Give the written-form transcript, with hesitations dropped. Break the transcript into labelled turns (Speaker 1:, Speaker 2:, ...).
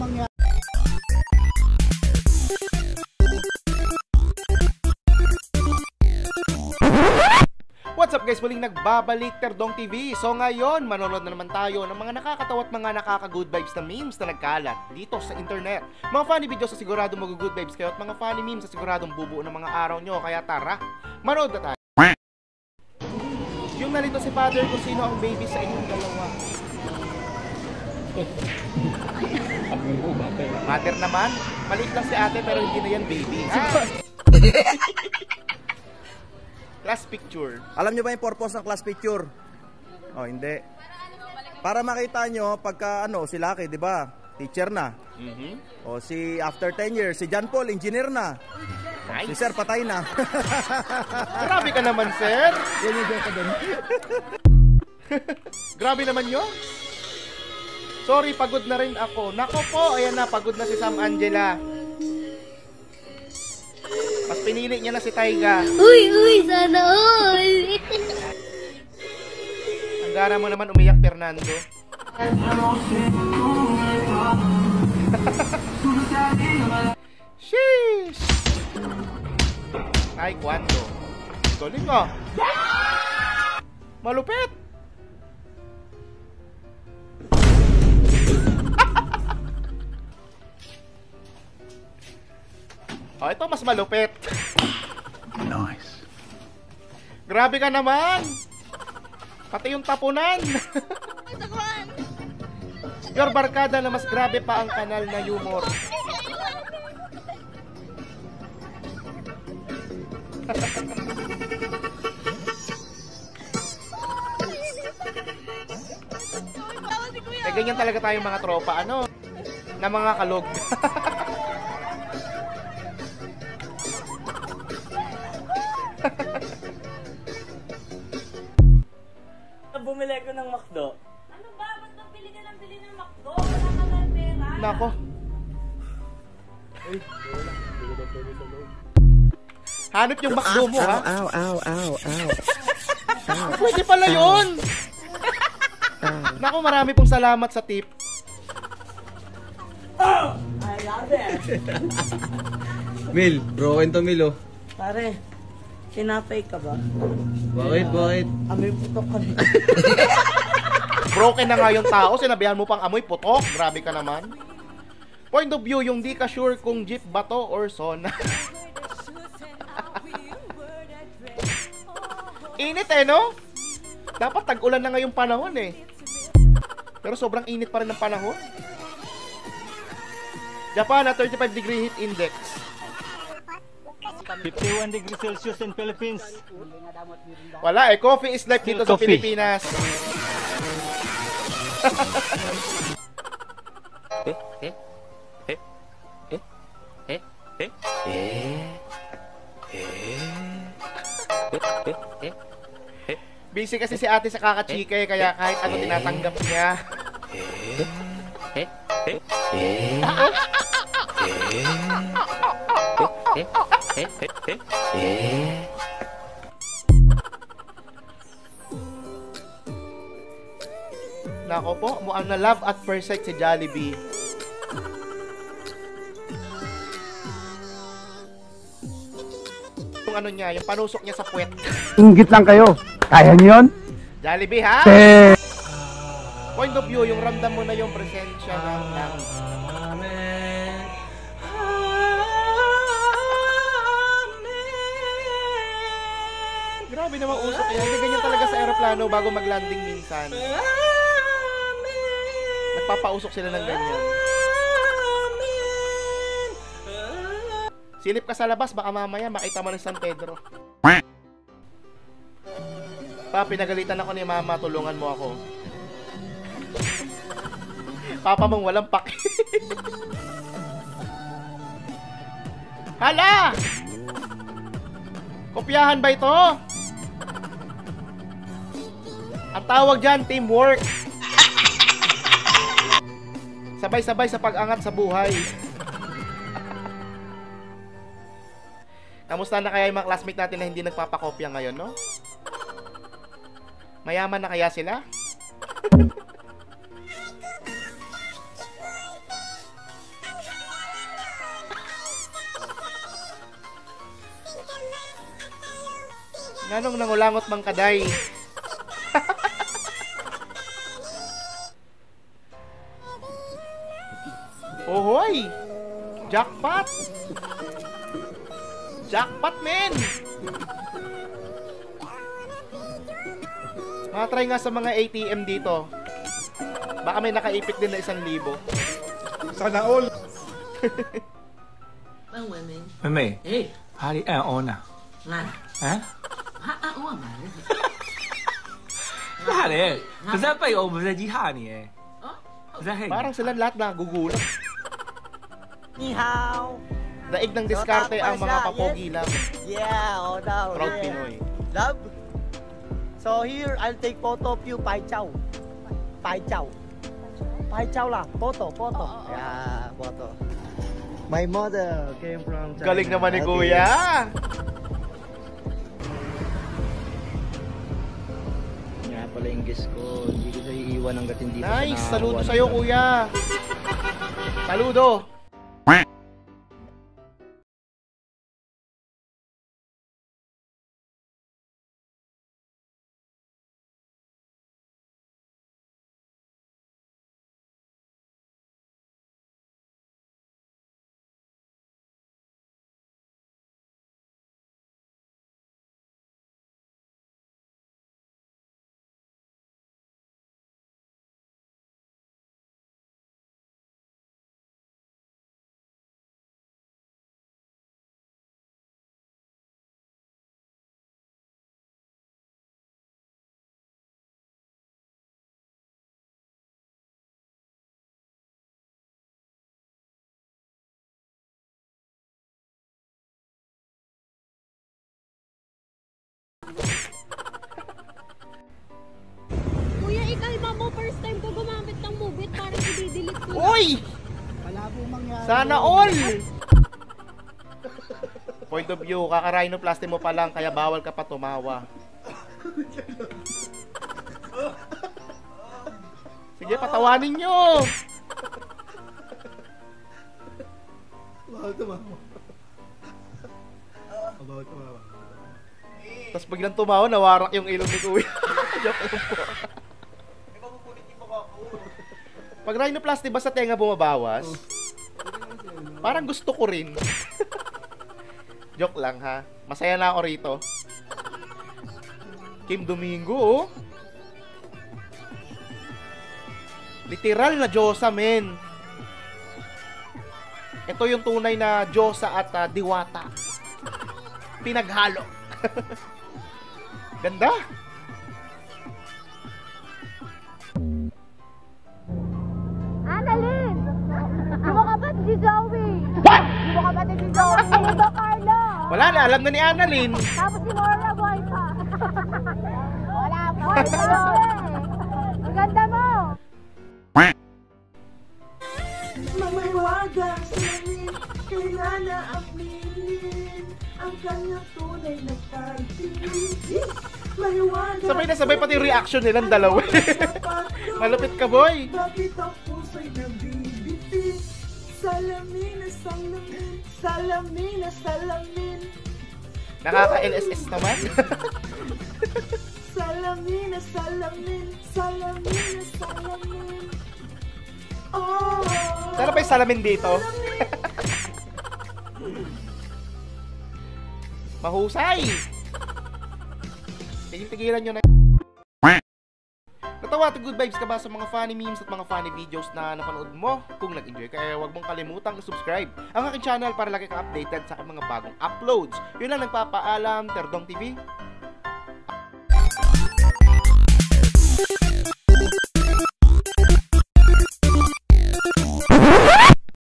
Speaker 1: mangyari.
Speaker 2: What's up guys? Muling nagbabalik Terdong TV. So ngayon, manonood na naman tayo ng mga nakakatawa at mga nakaka-good vibes na memes na nagkalat dito sa internet. Mga funny videos sa siguradong mag-good vibes kayo at mga funny memes sa siguradong bubuo ng mga araw nyo. Kaya tara, manood na tayo. Yung nalito si father kung sino ang baby sa inyong dalawa. Mother naman, maliit lang si ate pero hindi na yan baby. Class picture.
Speaker 3: Alam nyo ba yung purpose ng class picture? Oh, hindi. Para makita nyo pagka si Lucky, di ba? Teacher na. O si after 10 years, si John Paul, engineer na.
Speaker 2: Nice.
Speaker 3: Si Sir, patay na.
Speaker 2: Grabe ka naman, Sir.
Speaker 3: Yan yung joke ko dun.
Speaker 2: Grabe naman yun. Sorry, pagod na rin ako. Nako po, ayan na, pagod na si Sam Angela. Mas pinili niya na si Taiga.
Speaker 4: Uy, sana all.
Speaker 2: Ang gara mo naman umiyak, Fernando. Sheesh! Ay, kwando. Galing ka. Malupit. Oh, ito mas malupit.
Speaker 1: Nice.
Speaker 2: Grabe ka naman. Pati yung tapunan. Your barkada na mas grabe pa ang kanal na humor. Eh, ganyan talaga tayong mga tropa, na mga kalog.
Speaker 5: Bumili ko ng McDo.
Speaker 4: Ano ba? Ba't bili ka ng McDo? Wala ka na pera.
Speaker 2: Nako. Hanap yung McDo mo, ha?
Speaker 3: Ow.
Speaker 2: Pwede pala yun. Nako, marami pong salamat sa tip.
Speaker 5: Oh! I love it.
Speaker 3: Mil, broken to Mil, oh.
Speaker 5: Pare, sinapay ka ba?
Speaker 3: Bakit?
Speaker 5: Amoy putok ka rin.
Speaker 2: Broken na nga yung tao, sinabihan mo pang amoy putok. Grabe ka naman. Point of view, yung di ka sure kung jeep ba to or sona. Init no? Dapat tag-ulan na ngayong panahon Pero sobrang init pa rin ng panahon. Japan na 35 degree heat index.
Speaker 6: 51 degrees Celsius in Philippines.
Speaker 2: Wala coffee is life dito sa Pilipinas. Busy kasi si ate sa kakachike kaya kahit ano tinatanggap niya. Nako po, mukhang na love at first sight si Jollibee. Yung ano niya, yung panusok niya sa puwet.
Speaker 1: Inggit lang kayo. Kaya niyo yun?
Speaker 2: Jollibee, ha? Point of view, yung ramdam mo na yung presensya ng langit. Grabe naman usok yan. Hindi ganyan talaga sa aeroplano bago mag-landing minsan. Nagpapausok sila ng ganyan. Silip ka sa labas, baka mamaya makita mo ng San Pedro. Pa, pinagalitan ako ni mama, tulungan mo ako. Papa mong walang paki. Hala! Kopyahan ba ito? Ang tawag dyan, teamwork. Sabay-sabay sa pag-angat sa buhay. Kamusta na kaya yung mga classmate natin na hindi nagpapakopya ngayon, no? Mayaman na kaya sila? Nganong nangulangot mang kaday. Ohoy! Jackpot! Jackpot, men! Matry nga sa mga ATM dito. Baka may nakaipit din na 1,000.
Speaker 1: Sana all.
Speaker 5: 问文明，
Speaker 7: 妹妹，
Speaker 5: 哎，
Speaker 7: 哪里按 on 啊？
Speaker 5: 那
Speaker 7: 啊？
Speaker 5: 他按我嘛？
Speaker 7: 哪里？不是在背欧，不是在吉他呢？
Speaker 5: 啊，
Speaker 7: 不是在黑。
Speaker 2: Parang sila lahat nagugulat.
Speaker 5: 你好
Speaker 2: Daig ng diskarte ang mga papogi lang.
Speaker 5: ，Yeah，我到
Speaker 2: Proud Pinoy.
Speaker 5: Love. So here I'll take photo of you, 拍照，拍照，拍照啦，photo. Yeah, photo. My mother came from China.
Speaker 2: Galing naman ni Kuya.
Speaker 8: Nga pala yung guess ko. Hindi ko siya iiwan hanggat hindi pa
Speaker 2: Nice!
Speaker 8: siya
Speaker 2: Saludo
Speaker 8: nakakuha
Speaker 2: sa'yo,
Speaker 8: ng-
Speaker 2: Kuya. Saludo.
Speaker 4: Kuya, ikalma mo. First time ko gumamit ng Move It. Parang i-delete ko na.
Speaker 2: Uy! Sana all! Point of view, kaka-rhinoplasty mo pa lang, kaya bawal ka pa tumawa. Sige, patawanin nyo! Tapos biglang tumawa, nawarak yung ilong ni Kuya. Joke lang po. Pag rhinoplasty ba sa tenga bumabawas? Parang gusto ko rin. Joke lang ha. Masaya na ako rito. Kim Domingo, oh. Literal na Diyosa, men. Ito yung tunay na Diyosa at diwata. Pinaghalo. Ganda.
Speaker 4: Annalyn! Di mo kapatid si Zoe! What? Di mo kapatid si Zoe! Ano ba, Carlo?
Speaker 2: Wala na, alam na ni Annalyn.
Speaker 4: Tapos si Mora, boy pa. Wala po. Ang ganda mo!
Speaker 5: Mamahiwagang salamin, kailan na aminin ang kanyang tunay na pag-ibig. Mahiwagang
Speaker 2: Sabay na sabay pati yung reaction nilang dalawa. Malupit ka, boy.
Speaker 5: Bakit ang puso'y nabibitin? Salamin na salamin, salamin na salamin.
Speaker 2: Nakaka-LSS naman.
Speaker 5: Salamin na salamin, salamin na salamin. Oh,
Speaker 2: Sana pa yung salamin dito. Mahusay. Tigil-tigilan nyo na. Natawa at good vibes ka ba sa mga funny memes at mga funny videos na napanood mo? Kung nag-enjoy ka, huwag mong kalimutang subscribe ang aking channel para lagi kang updated sa aking mga bagong uploads. Yun lang, nagpapaalam, Terdong TV.